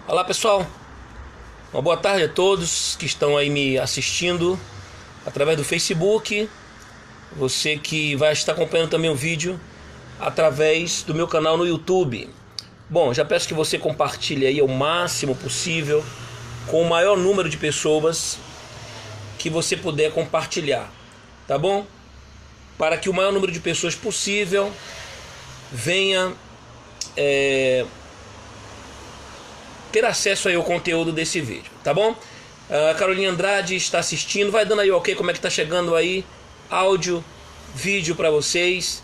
Olá pessoal, uma boa tarde a todos que estão aí me assistindo através do Facebook, você que vai estar acompanhando também o vídeo através do meu canal no YouTube. Bom, já peço que você compartilhe aí ao máximo possível com o maior número de pessoas que você puder compartilhar, tá bom? Para que o maior número de pessoas possível venha ter acesso aí ao conteúdo desse vídeo, tá bom? A Caroline Andrade está assistindo, vai dando aí ok, como é que tá chegando aí áudio, vídeo para vocês.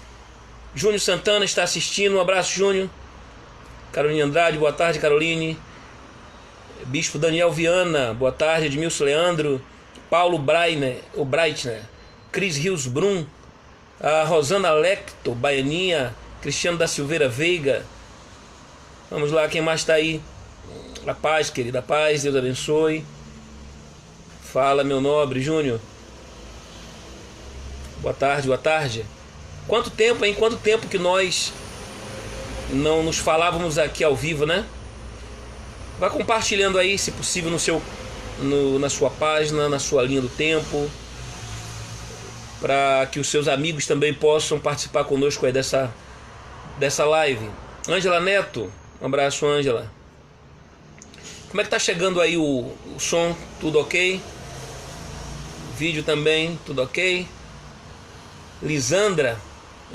Júnior Santana está assistindo, um abraço Júnior. Caroline Andrade, boa tarde Caroline. Bispo Daniel Viana, boa tarde. Edmilson Leandro, Paulo Breitner, Cris Rios Brum, a Rosana Lecto, Baianinha, Cristiano da Silveira Veiga. Vamos lá, quem mais está aí? A paz, querida, a paz, Deus abençoe. Fala, meu nobre Júnior. Boa tarde, boa tarde. Quanto tempo, hein? Quanto tempo que nós não nos falávamos aqui ao vivo, né? Vai compartilhando aí, se possível, na sua página, na sua linha do tempo, para que os seus amigos também possam participar conosco aí dessa live. Ângela Neto, um abraço, Ângela. Como é que tá chegando aí o som? Tudo ok? Vídeo também, tudo ok? Lisandra,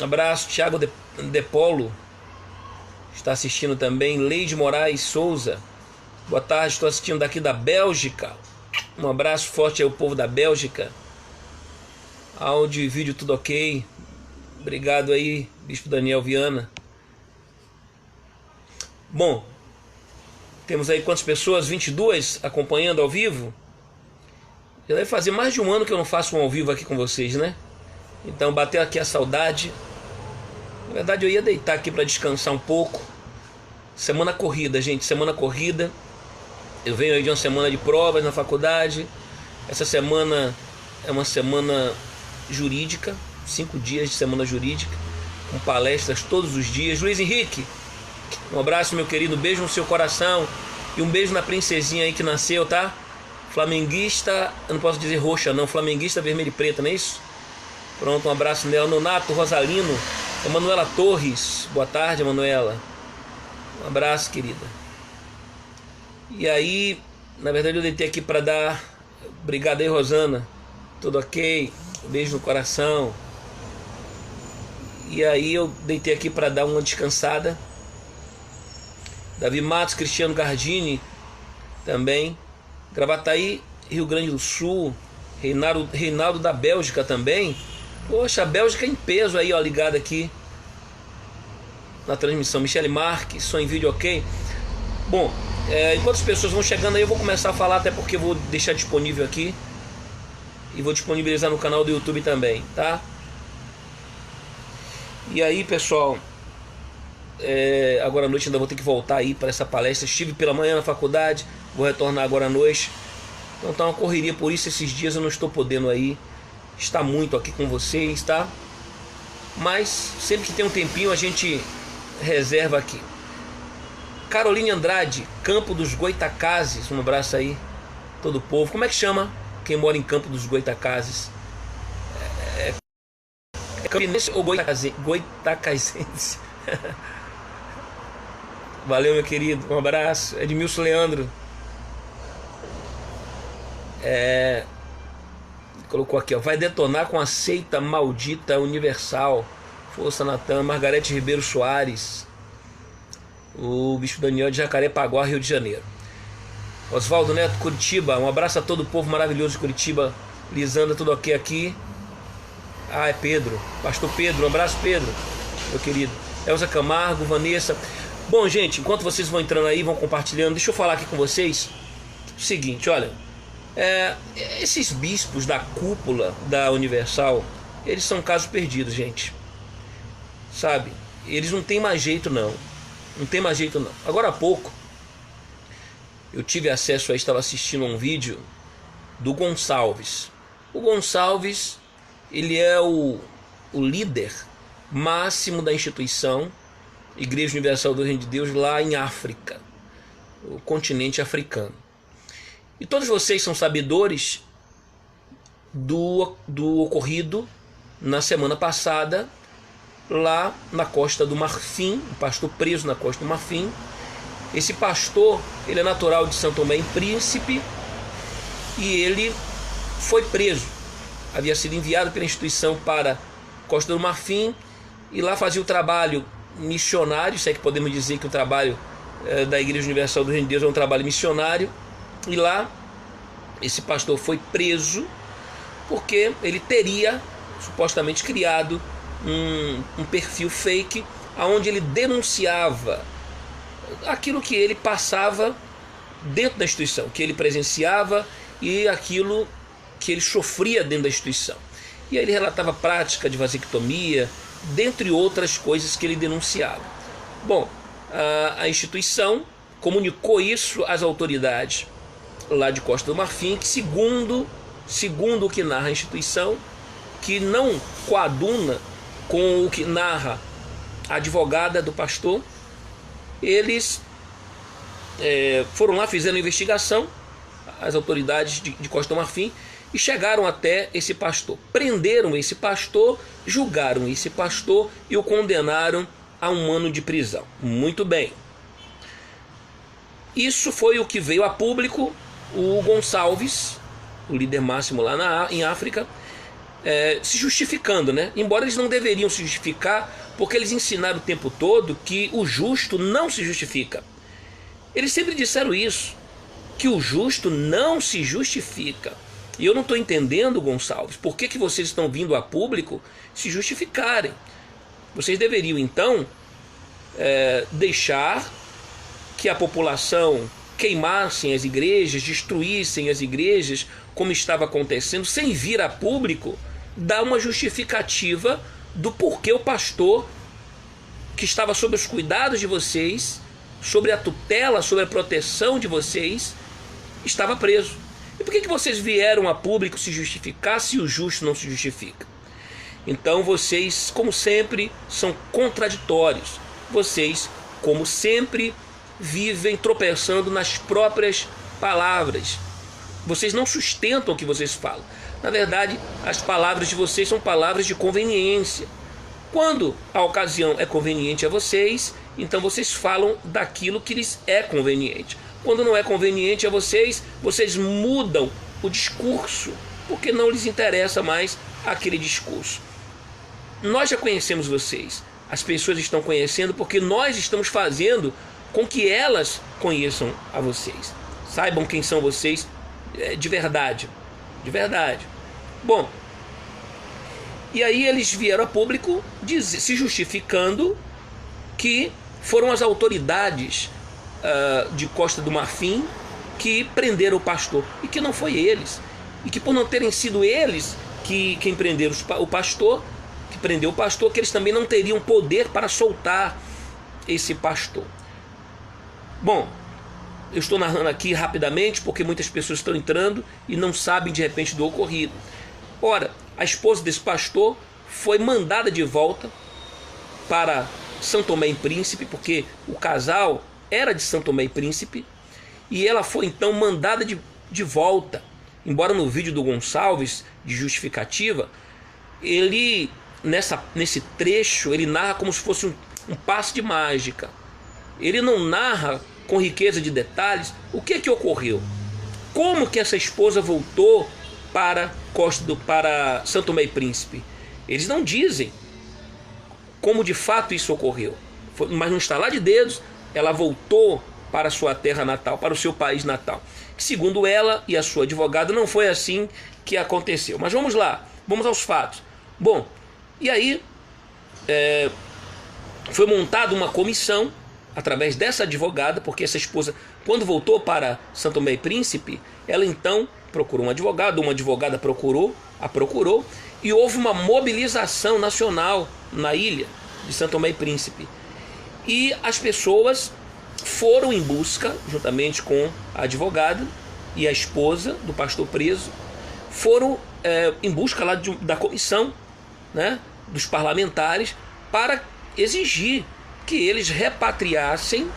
um abraço. Thiago De Polo está assistindo também. Leide Moraes Souza, boa tarde, estou assistindo daqui da Bélgica. Um abraço forte aí ao povo da Bélgica. Áudio e vídeo tudo ok. Obrigado aí, Bispo Daniel Viana. Bom, temos aí quantas pessoas? 22 acompanhando ao vivo. Já deve fazer mais de um ano que eu não faço um ao vivo aqui com vocês, né? Então bateu aqui a saudade. Na verdade eu ia deitar aqui para descansar um pouco. Semana corrida, gente, semana corrida. Eu venho aí de uma semana de provas na faculdade. Essa semana é uma semana jurídica, 5 dias de semana jurídica, com palestras todos os dias. Luiz Henrique, um abraço, meu querido, um beijo no seu coração e um beijo na princesinha aí que nasceu, tá? Flamenguista, eu não posso dizer roxa não, flamenguista vermelho e preta, não é isso? Pronto, um abraço nela. Nonato Rosalino, Emanuela Torres, boa tarde, Emanuela. Um abraço, querida. E aí, na verdade eu deitei aqui para dar... Obrigado aí, Rosana. Tudo ok? Um beijo no coração. E aí eu deitei aqui para dar uma descansada. Davi Matos, Cristiano Gardini também. Gravataí, Rio Grande do Sul. Reinaldo da Bélgica também. Poxa, a Bélgica em peso aí, ó, ligado aqui na transmissão. Michele Marques, som em vídeo ok. Bom, enquanto as pessoas vão chegando aí, eu vou começar a falar, até porque eu vou deixar disponível aqui e vou disponibilizar no canal do YouTube também, tá? E aí, pessoal, agora à noite ainda vou ter que voltar aí para essa palestra. Estive pela manhã na faculdade, vou retornar agora à noite. Então tá uma correria, por isso esses dias eu não estou podendo aí estar muito aqui com vocês, tá? Mas sempre que tem um tempinho a gente reserva aqui. Caroline Andrade, Campo dos Goitacazes, um abraço aí, todo o povo. Como é que chama quem mora em Campo dos Goitacazes? É Campinense ou Goitacazense? Valeu, meu querido, um abraço. Edmilson Leandro colocou aqui, ó, vai detonar com a seita maldita universal. Força Natan. Margarete Ribeiro Soares, o Bispo Daniel de Jacarepaguá, Rio de Janeiro. Oswaldo Neto, Curitiba, um abraço a todo o povo maravilhoso de Curitiba. Lisandra, tudo ok aqui? Ah, é Pedro, Pastor Pedro, um abraço Pedro, meu querido. Elza Camargo, Vanessa. Bom, gente, enquanto vocês vão entrando aí, vão compartilhando, deixa eu falar aqui com vocês o seguinte, olha, esses bispos da cúpula da Universal, eles são casos perdidos, gente, sabe? Eles não tem mais jeito não, não tem mais jeito não. Agora há pouco eu tive acesso a, estava assistindo a um vídeo do Gonçalves. O Gonçalves, ele é o líder máximo da instituição Igreja Universal do Reino de Deus lá em África. o continente africano. E todos vocês são sabedores do ocorrido na semana passada, lá na Costa do Marfim, o pastor preso na Costa do Marfim. Esse pastor, ele é natural de São Tomé e Príncipe, e ele foi preso. Havia sido enviado pela instituição para Costa do Marfim, e lá fazia o trabalho missionário, se é que podemos dizer que o trabalho da Igreja Universal do Reino de Deus é um trabalho missionário. E lá esse pastor foi preso porque ele teria supostamente criado um perfil fake, onde ele denunciava aquilo que ele passava dentro da instituição, que ele presenciava e aquilo que ele sofria dentro da instituição. E aí ele relatava prática de vasectomia, dentre outras coisas que ele denunciava. Bom, a instituição comunicou isso às autoridades lá de Costa do Marfim, que segundo o que narra a instituição, que não coaduna com o que narra a advogada do pastor, eles foram lá, fizeram investigação, as autoridades de Costa do Marfim, e chegaram até esse pastor, prenderam esse pastor, julgaram esse pastor e o condenaram a 1 ano de prisão. Muito bem. Isso foi o que veio a público. O Gonçalves, o líder máximo lá em África, se justificando, né? Embora eles não deveriam se justificar, porque eles ensinaram o tempo todo que o justo não se justifica. Eles sempre disseram isso, que o justo não se justifica. E eu não estou entendendo, Gonçalves, por que vocês estão vindo a público se justificarem. Vocês deveriam, então, deixar que a população queimassem as igrejas, destruíssem as igrejas, como estava acontecendo, sem vir a público dar uma justificativa do porquê o pastor, que estava sob os cuidados de vocês, sobre a tutela, sobre a proteção de vocês, estava preso. E por que vocês vieram a público se justificar se o justo não se justifica? Então vocês, como sempre, são contraditórios. Vocês, como sempre, vivem tropeçando nas próprias palavras. Vocês não sustentam o que vocês falam. Na verdade, as palavras de vocês são palavras de conveniência. Quando a ocasião é conveniente a vocês, então vocês falam daquilo que lhes é conveniente. Quando não é conveniente a vocês, vocês mudam o discurso, porque não lhes interessa mais aquele discurso. Nós já conhecemos vocês. As pessoas estão conhecendo porque nós estamos fazendo com que elas conheçam a vocês. Saibam quem são vocês de verdade. De verdade. Bom, e aí eles vieram a público se justificando que foram as autoridades de Costa do Marfim que prenderam o pastor, e que não foi eles, e que por não terem sido eles quem prenderam o pastor, que prendeu o pastor, que eles também não teriam poder para soltar esse pastor. Bom, eu estou narrando aqui rapidamente porque muitas pessoas estão entrando e não sabem de repente do ocorrido. Ora, a esposa desse pastor foi mandada de volta para São Tomé e Príncipe, porque o casal era de São Tomé e Príncipe, e ela foi então mandada de volta. Embora no vídeo do Gonçalves, de justificativa, ele, nesse trecho, ele narra como se fosse um passe de mágica. Ele não narra com riqueza de detalhes o que ocorreu. Como que essa esposa voltou para São Tomé e Príncipe? Eles não dizem como de fato isso ocorreu. Mas no estalar de dedos, ela voltou para a sua terra natal, para o seu país natal. Segundo ela e a sua advogada, não foi assim que aconteceu. Mas vamos lá, vamos aos fatos. Bom, e aí foi montada uma comissão através dessa advogada, porque essa esposa, quando voltou para São Tomé e Príncipe, ela então procurou um advogado, uma advogada procurou, e houve uma mobilização nacional na ilha de São Tomé e Príncipe. E as pessoas foram em busca, juntamente com a advogada e a esposa do pastor preso, foram em busca lá da comissão, né, dos parlamentares, para exigir que eles repatriassem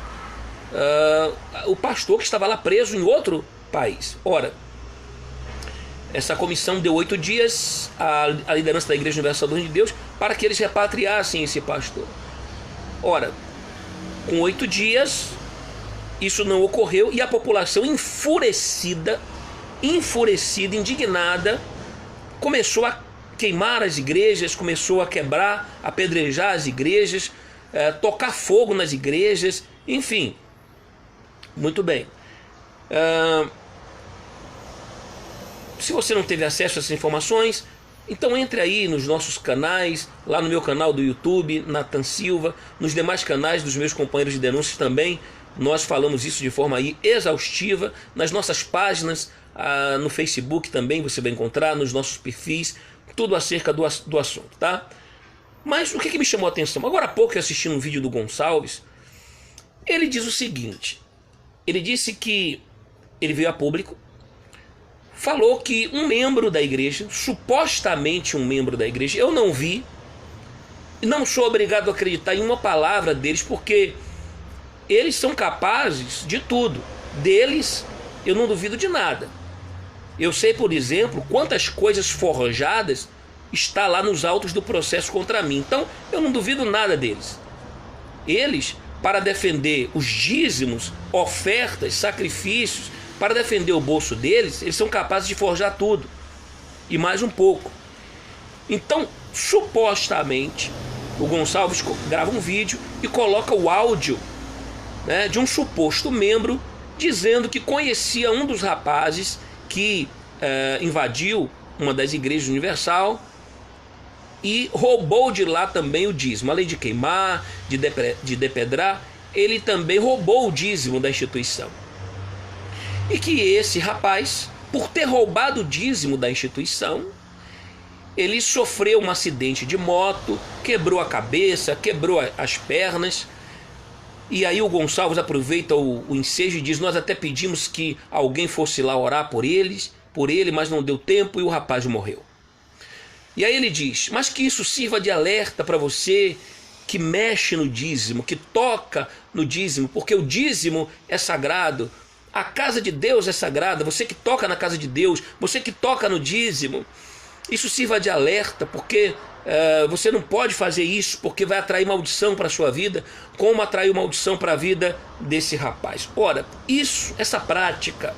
o pastor que estava lá preso em outro país. Ora, essa comissão deu 8 dias à liderança da Igreja Universal do Reino de Deus para que eles repatriassem esse pastor. Ora, com 8 dias, isso não ocorreu e a população enfurecida, indignada, começou a queimar as igrejas, começou a quebrar, apedrejar as igrejas, tocar fogo nas igrejas, enfim. Muito bem. Se você não teve acesso a essas informações, então entre aí nos nossos canais, lá no meu canal do YouTube, Nathan Silva, nos demais canais dos meus companheiros de denúncias também, nós falamos isso de forma aí exaustiva, nas nossas páginas, no Facebook também você vai encontrar, nos nossos perfis, tudo acerca do assunto, tá? Mas o que me chamou a atenção? Agora há pouco eu assisti um vídeo do Gonçalves, ele diz o seguinte, ele disse que ele veio a público, falou que um membro da igreja, supostamente um membro da igreja, eu não vi, não sou obrigado a acreditar em uma palavra deles, porque eles são capazes de tudo. Deles, eu não duvido de nada. Eu sei, por exemplo, quantas coisas forjadas está lá nos autos do processo contra mim. Então, eu não duvido nada deles. Eles, para defender os dízimos, ofertas, sacrifícios, para defender o bolso deles, eles são capazes de forjar tudo. E mais um pouco. Então, supostamente, o Gonçalves grava um vídeo e coloca o áudio, né, de um suposto membro dizendo que conhecia um dos rapazes que invadiu uma das igrejas universal e roubou de lá também o dízimo. Além de queimar, de depedrar, ele também roubou o dízimo da instituição. E que esse rapaz, por ter roubado o dízimo da instituição, ele sofreu um acidente de moto, quebrou a cabeça, quebrou as pernas. E aí o Gonçalves aproveita o ensejo e diz: nós até pedimos que alguém fosse lá orar por ele, mas não deu tempo e o rapaz morreu. E aí ele diz: mas que isso sirva de alerta para você que mexe no dízimo, que toca no dízimo, porque o dízimo é sagrado, a casa de Deus é sagrada, você que toca na casa de Deus, você que toca no dízimo, isso sirva de alerta, porque você não pode fazer isso, porque vai atrair maldição para a sua vida, como atraiu maldição para a vida desse rapaz. Ora, essa prática,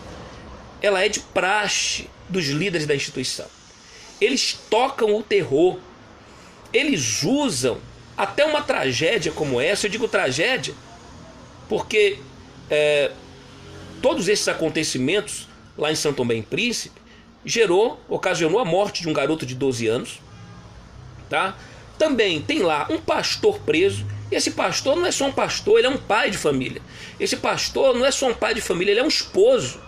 ela é de praxe dos líderes da instituição. Eles tocam o terror, eles usam até uma tragédia como essa. Eu digo tragédia porque todos esses acontecimentos lá em São Tomé e Príncipe ocasionou a morte de um garoto de 12 anos, tá? Também tem lá um pastor preso, e esse pastor não é só um pastor, ele é um pai de família. Esse pastor não é só um pai de família, ele é um esposo,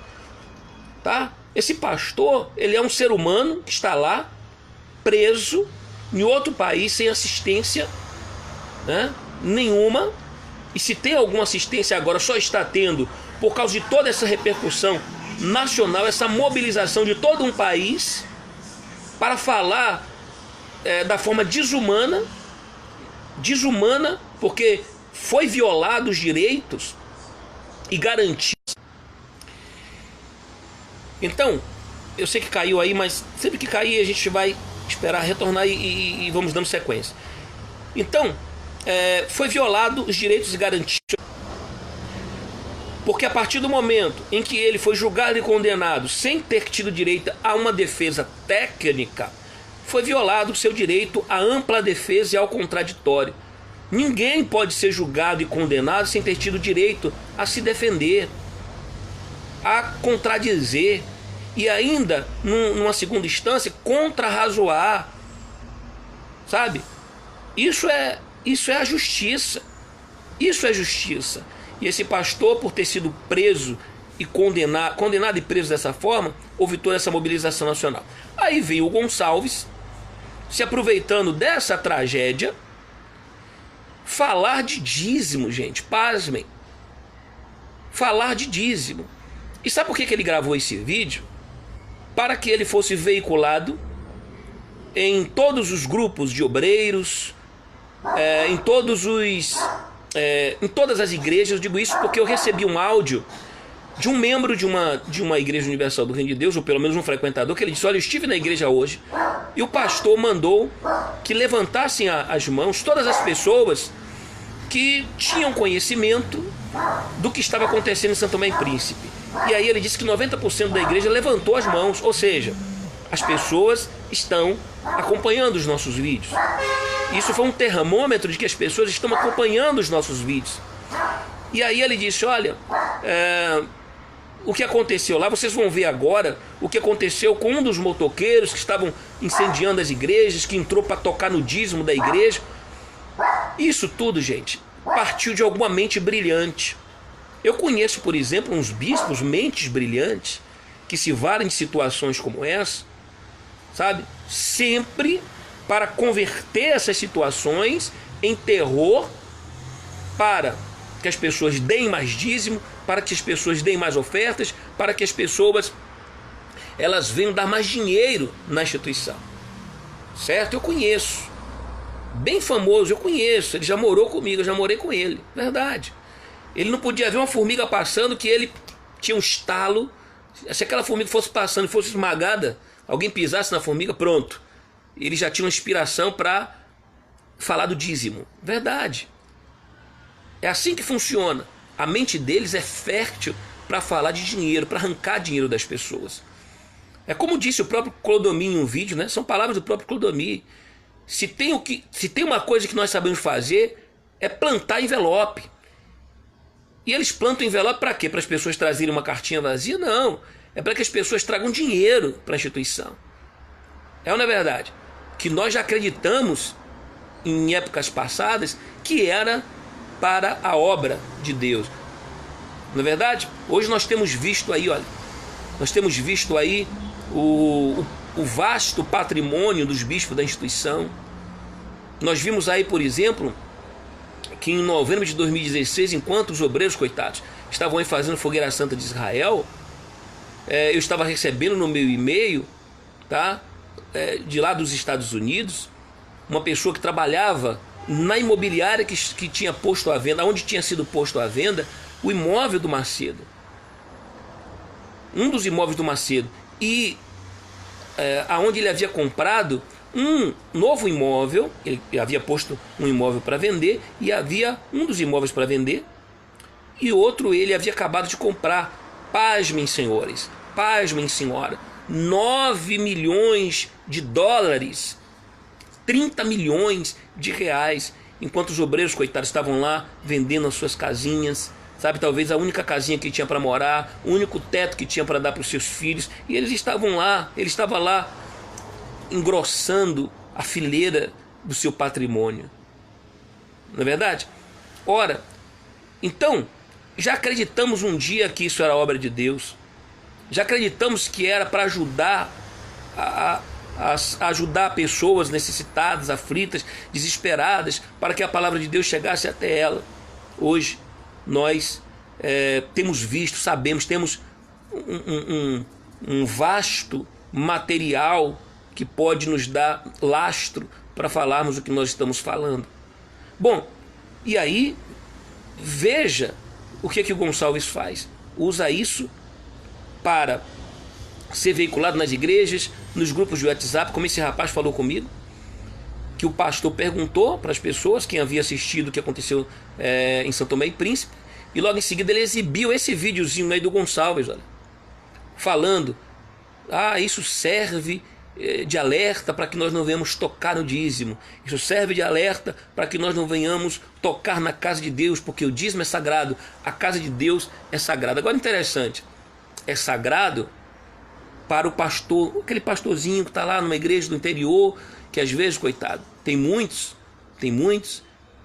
tá? Esse pastor, ele é um ser humano que está lá preso em outro país sem assistência, né, nenhuma, e se tem alguma assistência agora só está tendo por causa de toda essa repercussão nacional, essa mobilização de todo um país para falar da forma desumana, porque foi violado os direitos e garantidos. Então, eu sei que caiu aí, mas sempre que cair a gente vai esperar retornar e vamos dando sequência. Então, foi violado os direitos e garantidos, porque a partir do momento em que ele foi julgado e condenado sem ter tido direito a uma defesa técnica, foi violado o seu direito à ampla defesa e ao contraditório. Ninguém pode ser julgado e condenado sem ter tido direito a se defender, a contradizer e ainda, numa segunda instância, contrarrazoar, sabe? Isso é a justiça. Isso é justiça. E esse pastor, por ter sido preso e condenado e preso dessa forma, houve toda essa mobilização nacional. Aí veio o Gonçalves, se aproveitando dessa tragédia, falar de dízimo, gente, pasmem. Falar de dízimo. E sabe por que ele gravou esse vídeo? Para que ele fosse veiculado em todos os grupos de obreiros, em todos em todas as igrejas. Eu digo isso porque eu recebi um áudio de um membro de uma igreja universal do Reino de Deus, ou pelo menos um frequentador, que ele disse: olha, eu estive na igreja hoje e o pastor mandou que levantassem as mãos todas as pessoas que tinham conhecimento do que estava acontecendo em Santo Tomé e Príncipe. E aí ele disse que 90% da igreja levantou as mãos, ou seja, as pessoas estão acompanhando os nossos vídeos. Isso foi um termômetro de que as pessoas estão acompanhando os nossos vídeos. E aí ele disse: olha, o que aconteceu lá, vocês vão ver agora o que aconteceu com um dos motoqueiros que estavam incendiando as igrejas, que entrou para tocar no dízimo da igreja. Isso tudo, gente, partiu de alguma mente brilhante. Eu conheço, por exemplo, uns bispos, mentes brilhantes, que se valem de situações como essa, sabe, sempre para converter essas situações em terror, para que as pessoas deem mais dízimo, para que as pessoas deem mais ofertas, para que as pessoas elas venham dar mais dinheiro na instituição. Certo? Eu conheço. Bem famoso, eu conheço. Ele já morou comigo, eu já morei com ele. Verdade. Ele não podia ver uma formiga passando que ele tinha um estalo. Se aquela formiga fosse passando e fosse esmagada, alguém pisasse na formiga, pronto. Ele já tinha uma inspiração para falar do dízimo. Verdade. É assim que funciona. A mente deles é fértil para falar de dinheiro, para arrancar dinheiro das pessoas. É como disse o próprio Clodomir em um vídeo, né? São palavras do próprio Clodomir. Se tem uma coisa que nós sabemos fazer, é plantar envelope. E eles plantam envelope para quê? Para as pessoas trazerem uma cartinha vazia? Não. É para que as pessoas tragam dinheiro para a instituição. É ou não é verdade? Que nós já acreditamos em épocas passadas que era para a obra de Deus. Não é verdade? Hoje nós temos visto aí, olha, nós temos visto aí o vasto patrimônio dos bispos da instituição. Nós vimos aí, por exemplo, que em novembro de 2016, enquanto os obreiros, coitados, estavam aí fazendo Fogueira Santa de Israel, eu estava recebendo no meu e-mail, tá, de lá dos Estados Unidos, uma pessoa que trabalhava na imobiliária que tinha posto à venda, onde tinha sido posto à venda o imóvel do Macedo, um dos imóveis do Macedo, e aonde ele havia comprado um novo imóvel. Ele havia posto um imóvel para vender, e havia um dos imóveis para vender, e outro ele havia acabado de comprar. Pasmem, senhores, pasmem, senhora, 9 milhões de dólares, 30 milhões de reais, enquanto os obreiros, coitados, estavam lá vendendo as suas casinhas, sabe, talvez a única casinha que tinha para morar, o único teto que tinha para dar para os seus filhos, e ele estava lá engrossando a fileira do seu patrimônio. Não é verdade? Ora, então, já acreditamos um dia que isso era obra de Deus, já acreditamos que era para ajudar a ajudar pessoas necessitadas, aflitas, desesperadas, para que a palavra de Deus chegasse até ela. Hoje nós temos visto, sabemos, temos um vasto material que pode nos dar lastro para falarmos o que nós estamos falando. Bom, e aí veja o que o Gonçalves faz. Usa isso para ser veiculado nas igrejas, nos grupos de WhatsApp, como esse rapaz falou comigo, que o pastor perguntou para as pessoas quem havia assistido o que aconteceu em Santo Tomé e Príncipe, e logo em seguida ele exibiu esse videozinho aí do Gonçalves, olha, falando: isso serve de alerta para que nós não venhamos tocar no dízimo, isso serve de alerta para que nós não venhamos tocar na casa de Deus, porque o dízimo é sagrado, a casa de Deus é sagrada. Agora, interessante, é sagrado para o pastor, aquele pastorzinho que está lá numa igreja do interior, que às vezes, coitado, tem muitos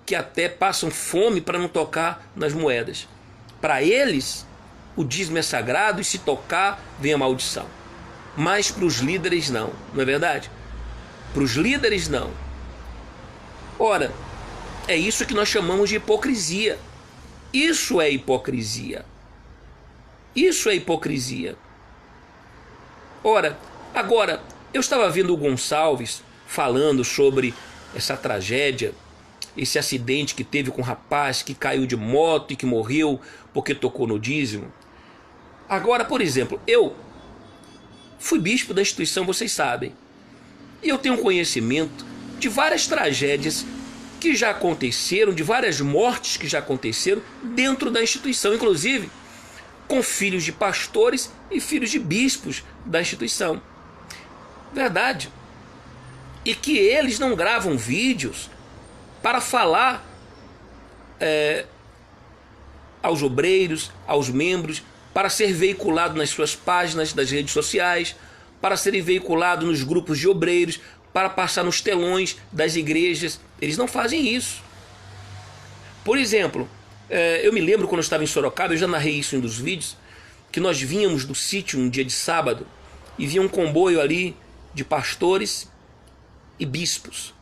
que até passam fome para não tocar nas moedas. Para eles, o dízimo é sagrado, e se tocar, vem a maldição. Mas para os líderes não é verdade? Para os líderes não. Ora, é isso que nós chamamos de hipocrisia. Isso é hipocrisia. Isso é hipocrisia. Ora, agora, eu estava vendo o Gonçalves falando sobre essa tragédia esse acidente que teve com um rapaz que caiu de moto e que morreu porque tocou no dízimo. Agora, por exemplo, eu fui bispo da instituição, vocês sabem, e eu tenho conhecimento de várias tragédias que já aconteceram, de várias mortes que já aconteceram dentro da instituição, inclusive com filhos de pastores e filhos de bispos da instituição. Verdade. E que eles não gravam vídeos para falar aos obreiros, aos membros, para ser veiculado nas suas páginas das redes sociais, para serem veiculados nos grupos de obreiros, para passar nos telões das igrejas. Eles não fazem isso. Por exemplo, eu me lembro quando eu estava em Sorocaba, eu já narrei isso em um dos vídeos, que nós vínhamos do sítio um dia de sábado e vinha um comboio ali de pastores e bispos.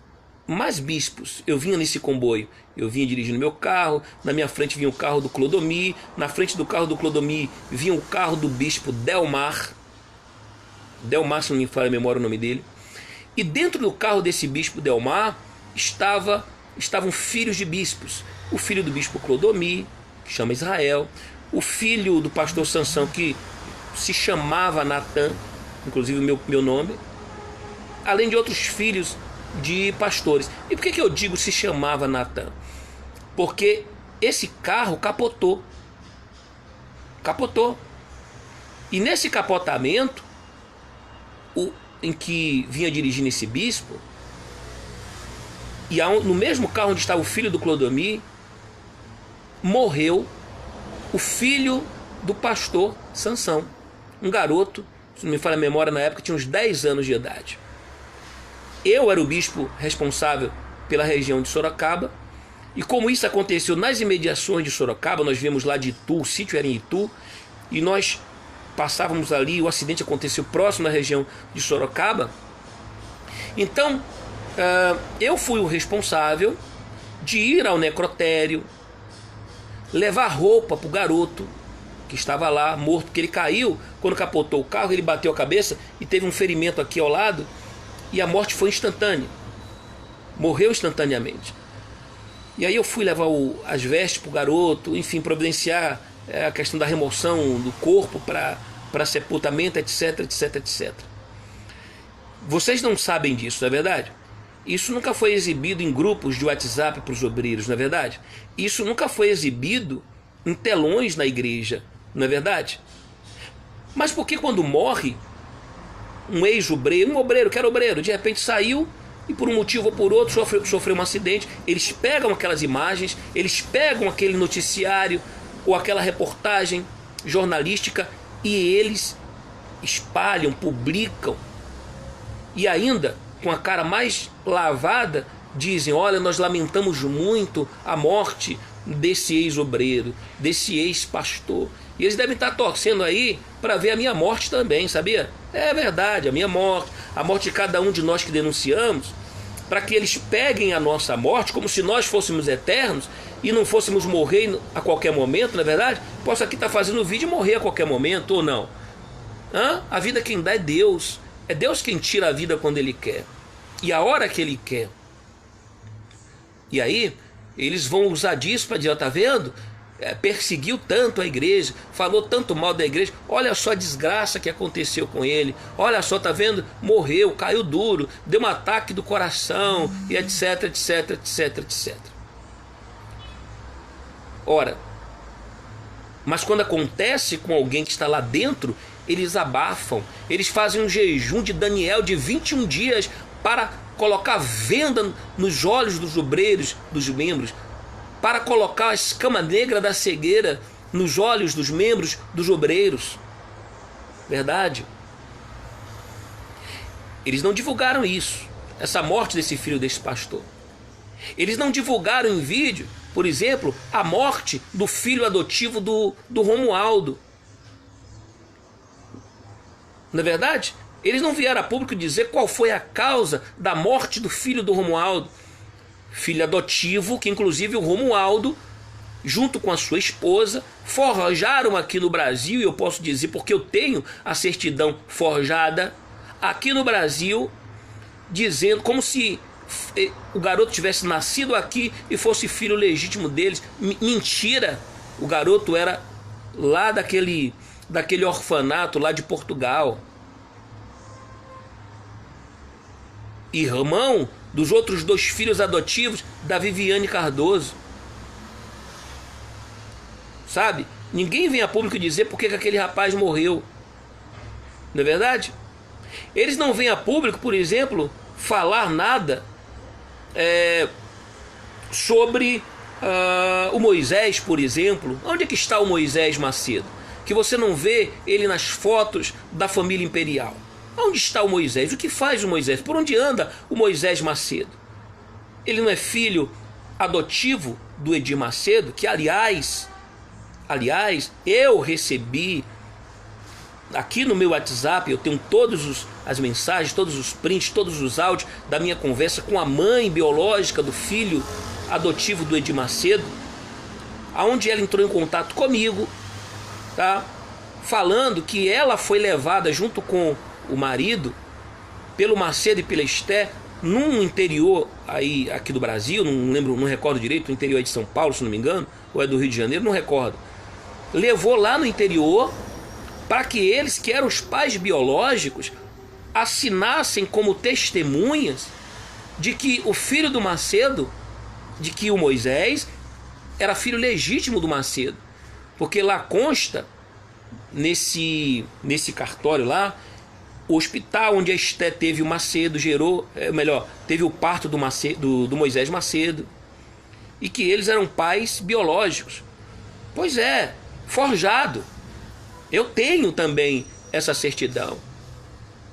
Mais bispos. Eu vinha nesse comboio, eu vinha dirigindo meu carro, na minha frente vinha o carro do Clodomir, na frente do carro do Clodomir vinha o carro do bispo Delmar, se não me falha a memória o nome dele, e dentro do carro desse bispo Delmar estavam filhos de bispos, o filho do bispo Clodomir, que chama Israel, o filho do pastor Sansão, que se chamava Natan, inclusive o meu nome, além de outros filhos de pastores. E por que eu digo se chamava Natan? Porque esse carro capotou. E nesse capotamento, em que vinha dirigindo esse bispo, e no mesmo carro onde estava o filho do Clodomir, morreu o filho do pastor Sansão, um garoto, se não me falha a memória, na época tinha uns 10 anos de idade. Eu era o bispo responsável pela região de Sorocaba, e como isso aconteceu nas imediações de Sorocaba, nós viemos lá de Itu, o sítio era em Itu, e nós passávamos ali, o acidente aconteceu próximo à região de Sorocaba. Então, eu fui o responsável de ir ao necrotério, levar roupa para o garoto que estava lá morto, porque ele caiu, quando capotou o carro, ele bateu a cabeça e teve um ferimento aqui ao lado, e a morte foi instantânea, morreu instantaneamente. E aí eu fui levar as vestes para o garoto, enfim, providenciar a questão da remoção do corpo para sepultamento, etc, etc, etc. Vocês não sabem disso, não é verdade? Isso nunca foi exibido em grupos de WhatsApp para os obreiros, não é verdade? Isso nunca foi exibido em telões na igreja, não é verdade? Mas por que quando morre um ex-obreiro, um obreiro que era obreiro, de repente saiu e por um motivo ou por outro sofreu um acidente, eles pegam aquelas imagens, eles pegam aquele noticiário ou aquela reportagem jornalística e eles espalham, publicam, e ainda com a cara mais lavada dizem: olha, nós lamentamos muito a morte desse ex-obreiro, desse ex-pastor. E eles devem estar torcendo aí para ver a minha morte também, sabia? É verdade, a minha morte, a morte de cada um de nós que denunciamos, para que eles peguem a nossa morte como se nós fôssemos eternos e não fôssemos morrer a qualquer momento, não é verdade? Posso aqui estar fazendo vídeo e morrer a qualquer momento ou não? A vida quem dá é Deus. É Deus quem tira a vida quando Ele quer e a hora que Ele quer. E aí eles vão usar disso para dizer: tá vendo? Perseguiu tanto a igreja, falou tanto mal da igreja, olha só a desgraça que aconteceu com ele, olha só, tá vendo? Morreu, caiu duro, deu um ataque do coração, e etc, etc, etc, etc. Ora, mas quando acontece com alguém que está lá dentro, eles abafam, eles fazem um jejum de Daniel de 21 dias para colocar venda nos olhos dos obreiros, dos membros, para colocar a escama negra da cegueira nos olhos dos membros dos obreiros. Verdade? Eles não divulgaram isso, essa morte desse filho desse pastor. Eles não divulgaram em vídeo, por exemplo, a morte do filho adotivo do Romualdo. Não é verdade? Eles não vieram a público dizer qual foi a causa da morte do filho do Romualdo. Filho adotivo, que inclusive o Romualdo, junto com a sua esposa, forjaram aqui no Brasil, e eu posso dizer porque eu tenho a certidão forjada aqui no Brasil, dizendo como se o garoto tivesse nascido aqui e fosse filho legítimo deles. Mentira! O garoto era lá daquele orfanato lá de Portugal. Irmão dos outros 2 filhos adotivos da Viviane Cardoso. Sabe? Ninguém vem a público dizer por que aquele rapaz morreu. Não é verdade? Eles não vêm a público, por exemplo, falar nada sobre o Moisés, por exemplo. Onde é que está o Moisés Macedo? Que você não vê ele nas fotos da família imperial. Onde está o Moisés? O que faz o Moisés? Por onde anda o Moisés Macedo? Ele não é filho adotivo do Edir Macedo, que aliás, eu recebi aqui no meu WhatsApp, eu tenho todas as mensagens, todos os prints, todos os áudios da minha conversa com a mãe biológica do filho adotivo do Edir Macedo, aonde ela entrou em contato comigo, tá? Falando que ela foi levada junto com o marido pelo Macedo e pela Esté num interior aí aqui do Brasil, não recordo direito, no interior de São Paulo, se não me engano, ou é do Rio de Janeiro, não recordo. Levou lá no interior para que eles, que eram os pais biológicos, assinassem como testemunhas de que o filho do Macedo, de que o Moisés era filho legítimo do Macedo, porque lá consta nesse cartório lá, o hospital onde a Esté teve o Macedo teve o parto do Moisés Macedo, e que eles eram pais biológicos. Pois é, forjado. Eu tenho também essa certidão.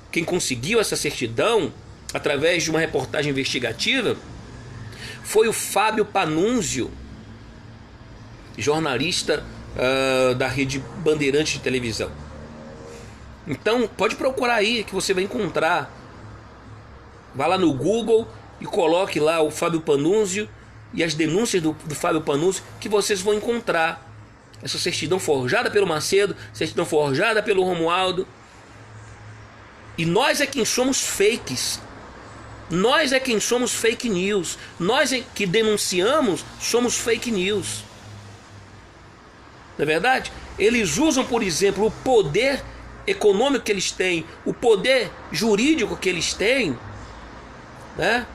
Quem conseguiu essa certidão através de uma reportagem investigativa foi o Fábio Panunzio, jornalista da Rede Bandeirantes de televisão. Então pode procurar aí que você vai encontrar. Vá lá no Google e coloque lá o Fábio Panunzio e as denúncias do Fábio Panunzio, que vocês vão encontrar essa certidão forjada pelo Macedo, certidão forjada pelo Romualdo. E nós é quem somos fakes. Nós é quem somos fake news. Nós é que denunciamos, somos fake news. Não é verdade? Eles usam, por exemplo, o poder econômico que eles têm, o poder jurídico que eles têm, né?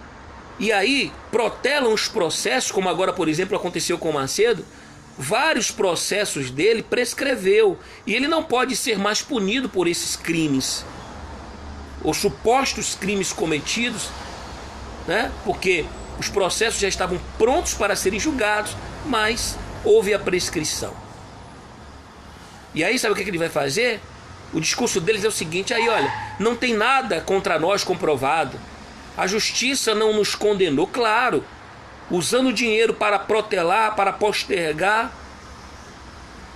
E aí protelam os processos, como agora, por exemplo, aconteceu com o Macedo. Vários processos dele prescreveu e ele não pode ser mais punido por esses crimes, os supostos crimes cometidos, né? Porque os processos já estavam prontos para serem julgados, mas houve a prescrição. E aí sabe o que ele vai fazer? O discurso deles é o seguinte: aí olha, não tem nada contra nós comprovado, a justiça não nos condenou. Claro, usando dinheiro para protelar, para postergar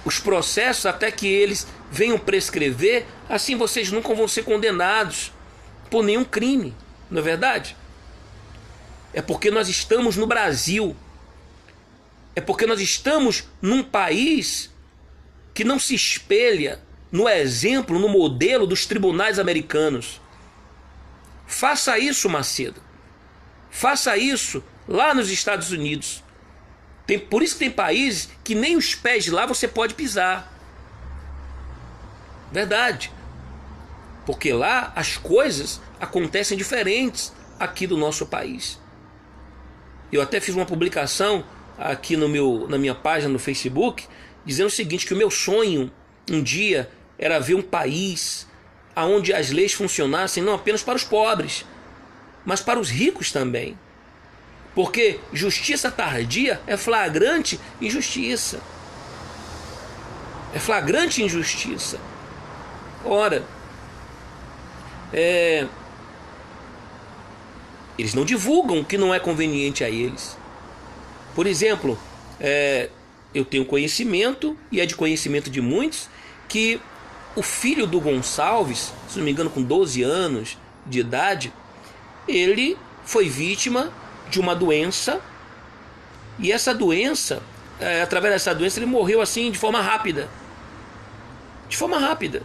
os processos até que eles venham prescrever, assim vocês nunca vão ser condenados por nenhum crime, não é verdade? É porque nós estamos no Brasil, é porque nós estamos num país que não se espelha no exemplo, no modelo dos tribunais americanos. Faça isso, Macedo. Faça isso lá nos Estados Unidos. Por isso que tem países que nem os pés de lá você pode pisar. Verdade. Porque lá as coisas acontecem diferentes aqui do nosso país. Eu até fiz uma publicação aqui na minha página no Facebook, dizendo o seguinte, que o meu sonho um dia era ver um país onde as leis funcionassem não apenas para os pobres, mas para os ricos também. Porque justiça tardia é flagrante injustiça. É flagrante injustiça. Ora, eles não divulgam o que não é conveniente a eles. Por exemplo, eu tenho conhecimento, e é de conhecimento de muitos, que o filho do Gonçalves, se não me engano com 12 anos de idade, ele foi vítima de uma doença, e essa doença, através dessa doença ele morreu assim de forma rápida. De forma rápida.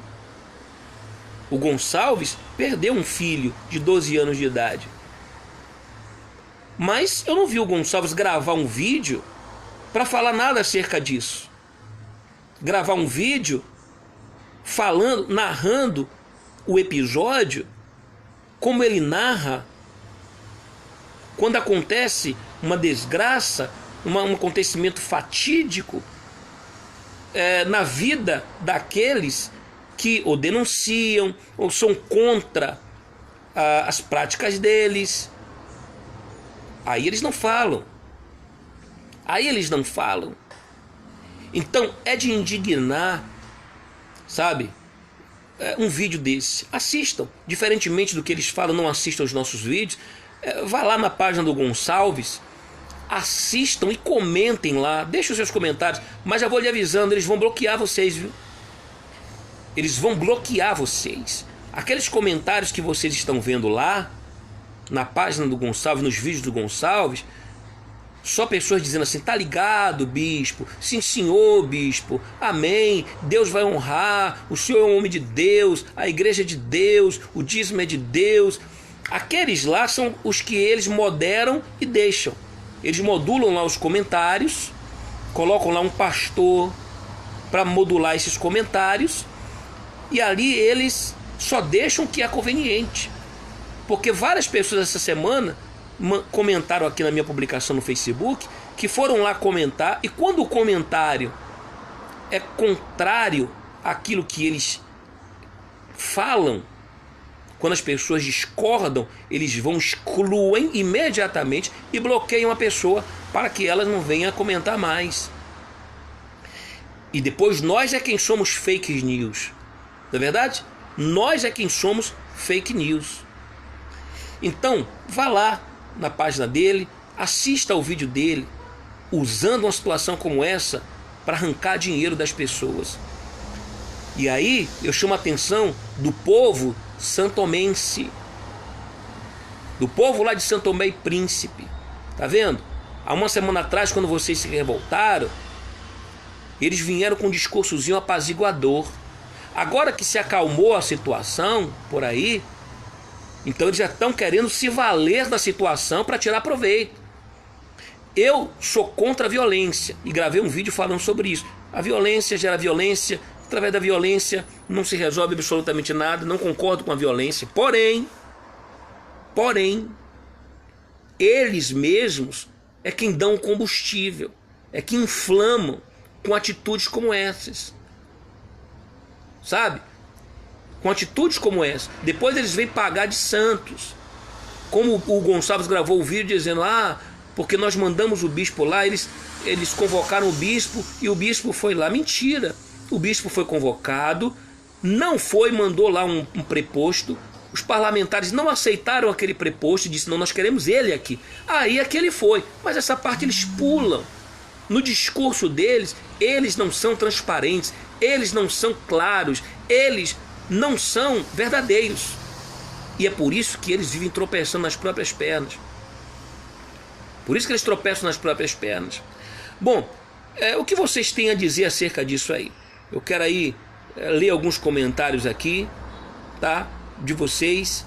O Gonçalves perdeu um filho de 12 anos de idade. Mas eu não vi o Gonçalves gravar um vídeo para falar nada acerca disso. Gravar um vídeo falando, narrando o episódio como ele narra quando acontece uma desgraça, um acontecimento fatídico na vida daqueles que ou denunciam ou são contra as práticas deles. Aí eles não falam. Então é de indignar, sabe? Um vídeo desse. Assistam. Diferentemente do que eles falam, não assistam os nossos vídeos. Vá lá na página do Gonçalves, assistam e comentem lá. Deixem os seus comentários. Mas já vou lhe avisando, eles vão bloquear vocês, viu? Eles vão bloquear vocês. Aqueles comentários que vocês estão vendo lá na página do Gonçalves, nos vídeos do Gonçalves, só pessoas dizendo assim: tá ligado, bispo? Sim, senhor, bispo. Amém. Deus vai honrar. O senhor é um homem de Deus. A igreja é de Deus. O dízimo é de Deus. Aqueles lá são os que eles moderam e deixam. Eles modulam lá os comentários, colocam lá um pastor para modular esses comentários, e ali eles só deixam o que é conveniente. Porque várias pessoas essa semana comentaram aqui na minha publicação no Facebook, que foram lá comentar, e quando o comentário é contrário àquilo que eles falam, quando as pessoas discordam, eles vão, excluem imediatamente e bloqueiam a pessoa para que ela não venha comentar mais. E depois nós é quem somos fake news. Não é verdade? Nós é quem somos fake news. Então, vá lá na página dele, assista ao vídeo dele, usando uma situação como essa para arrancar dinheiro das pessoas. E aí eu chamo a atenção do povo santomense, do povo lá de Santo Tomé e Príncipe. Tá vendo? Há uma semana atrás, quando vocês se revoltaram, eles vieram com um discursozinho apaziguador. Agora que se acalmou a situação por aí, então eles já estão querendo se valer da situação para tirar proveito. Eu sou contra a violência e gravei um vídeo falando sobre isso. A violência gera violência. Através da violência não se resolve absolutamente nada. Não concordo com a violência. Porém, eles mesmos é quem dão o combustível, é que inflamam com atitudes como essas. Sabe? Com atitudes como essa. Depois eles vêm pagar de santos. Como o Gonçalves gravou o vídeo dizendo: porque nós mandamos o bispo lá, eles convocaram o bispo e o bispo foi lá. Mentira. O bispo foi convocado, não foi, mandou lá um preposto. Os parlamentares não aceitaram aquele preposto e disseram: não, nós queremos ele aqui. Aí é que ele foi. Mas essa parte eles pulam. No discurso deles, eles não são transparentes, eles não são claros, eles não são verdadeiros. E é por isso que eles vivem tropeçando nas próprias pernas. Por isso que eles tropeçam nas próprias pernas. Bom, o que vocês têm a dizer acerca disso aí? Eu quero aí ler alguns comentários aqui, tá? De vocês.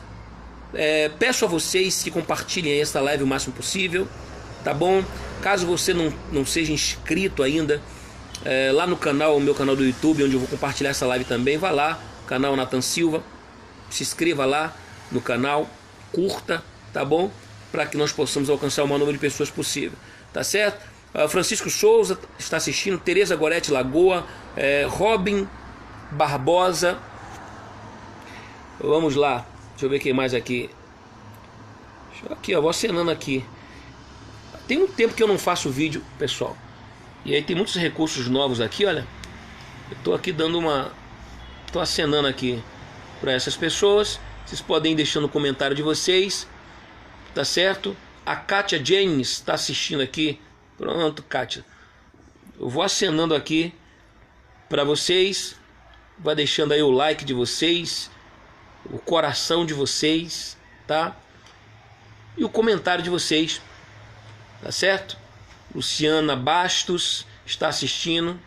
Peço a vocês que compartilhem essa live o máximo possível, tá bom? Caso você não seja inscrito ainda lá no canal, o meu canal do YouTube, onde eu vou compartilhar essa live também, vá lá, canal Nathan Silva, se inscreva lá no canal, curta, tá bom? Para que nós possamos alcançar o maior número de pessoas possível, tá certo? Francisco Souza está assistindo, Tereza Gorete Lagoa, Robin Barbosa. Vamos lá, deixa eu ver quem mais aqui. Aqui, ó, vou acenando aqui. Tem um tempo que eu não faço vídeo, pessoal. E aí tem muitos recursos novos aqui, olha. Eu tô aqui dando tô acenando aqui para essas pessoas. Vocês podem ir deixando o comentário de vocês, tá certo? A Kátia James está assistindo aqui. Pronto, Kátia. Eu vou acenando aqui para vocês. Vai deixando aí o like de vocês, o coração de vocês, tá? E o comentário de vocês, tá certo? Luciana Bastos está assistindo.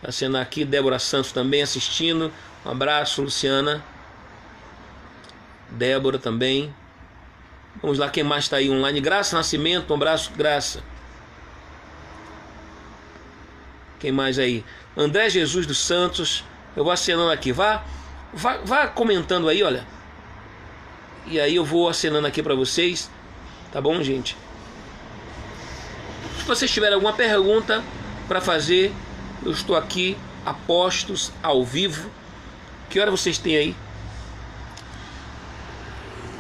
Acenar aqui. Débora Santos também assistindo. Um abraço, Luciana. Débora também. Vamos lá, quem mais está aí online? Graça Nascimento, um abraço, Graça. Quem mais aí? André Jesus dos Santos. Eu vou acenando aqui. Vá comentando aí, olha. E aí eu vou acenando aqui para vocês. Tá bom, gente? Se vocês tiverem alguma pergunta para fazer, eu estou aqui a postos, ao vivo. Que hora vocês têm aí?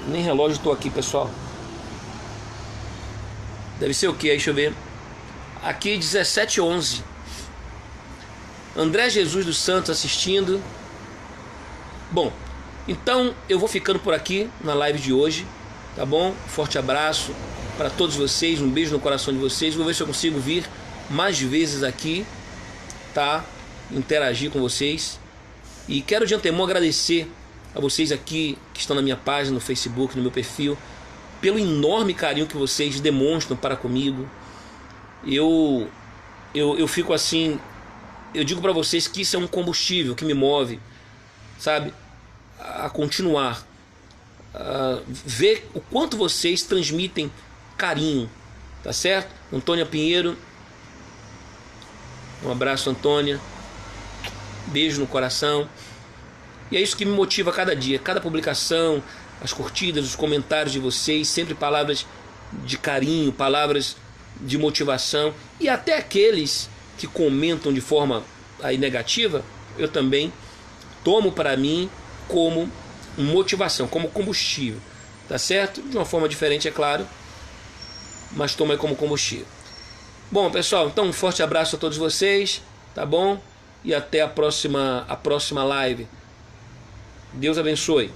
Nem relógio estou aqui, pessoal. Deve ser o que aí? Deixa eu ver. Aqui 17h11. André Jesus dos Santos assistindo. Bom, então eu vou ficando por aqui na live de hoje, tá bom? Forte abraço para todos vocês, um beijo no coração de vocês. Vou ver se eu consigo vir mais vezes aqui, tá? Interagir com vocês. E quero de antemão agradecer a vocês aqui que estão na minha página no Facebook, no meu perfil, pelo enorme carinho que vocês demonstram para comigo. Eu fico assim, eu digo para vocês que isso é um combustível que me move, sabe, a continuar, a ver o quanto vocês transmitem carinho, tá certo? Antônia Pinheiro, um abraço, Antônia, beijo no coração. E é isso que me motiva a cada dia, cada publicação, as curtidas, os comentários de vocês, sempre palavras de carinho, palavras de motivação. E até aqueles que comentam de forma aí negativa, eu também tomo para mim como motivação, como combustível, tá certo? De uma forma diferente, é claro, mas tomo aí como combustível. Bom, pessoal, então um forte abraço a todos vocês, tá bom? E até a próxima live. Deus abençoe.